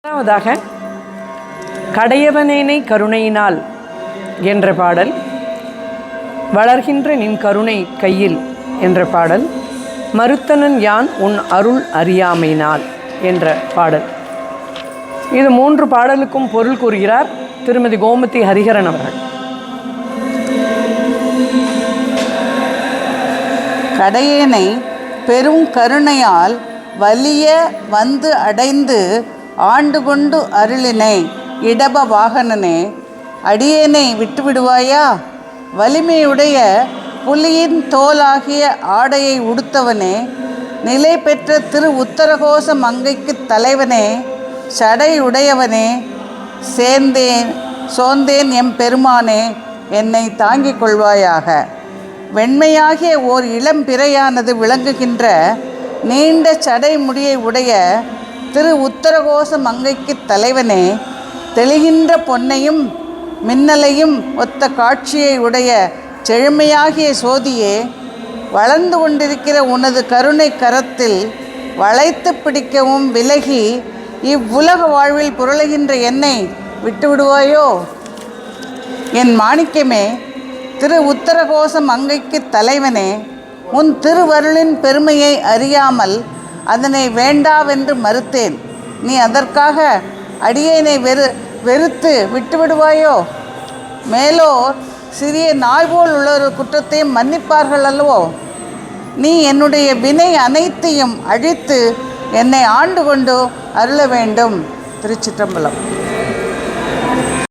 முதலாவதாக கடையவனேனை கருணையினால் என்ற பாடல், வளர்கின்ற நின் கருணை கையில் என்ற பாடல், மறுத்தனன் யான் உன் அருள் அறியாமையினால் என்ற பாடல். இது 3 பாடலுக்கும் பொருள் கூறுகிறார் திருமதி கோமதி ஹரிஹரன் அவர்கள். கடையேனை பெரும் கருணையால் வலிய வந்து அடைந்து ஆண்டு கொண்டு அருளினை இடப வாகனனே, அடியேனை விட்டுவிடுவாயா? வலிமையுடைய புலியின் தோலாகிய ஆடையை உடுத்தவனே, நிலை பெற்ற திரு உத்தரகோச மங்கைக்கு தலைவனே, சடையுடையவனே, சோந்தேன் எம் பெருமானே, என்னை தாங்கிக் கொள்வாயாக. வெண்மையாகிய ஓர் இளம் பிறையானது விளங்குகின்ற நீண்ட சடை முடியை உடைய திரு உத்தரகோச மங்கைக்கு தலைவனே, தெளிகின்ற பொன்னையும் மின்னலையும் ஒத்த காட்சியை உடைய செழுமையாகிய சோதியே, வளர்ந்து கொண்டிருக்கிற உனது கருணை கரத்தில் வளைத்து பிடிக்கவும் விலகி இவ்வுலக வாழ்வில் புரளுகின்ற என்னை விட்டுவிடுவாயோ? என் மாணிக்கமே, திரு உத்தரகோச மங்கைக்கு தலைவனே, உன் திருவருளின் பெருமையை அறியாமல் அதனை வேண்டாவென்று மறுத்தேன். நீ அதற்காக அடியேனை வெறுத்து விட்டுவிடுவாயோ? மேலோர் சிறிய நாய் போல் உள்ள ஒரு குற்றத்தையும் மன்னிப்பார்கள் அல்லவோ? நீ என்னுடைய வினை அனைத்தையும் அழித்து என்னை ஆண்டு கொண்டு அருள வேண்டும். திருச்சிற்றம்பலம்.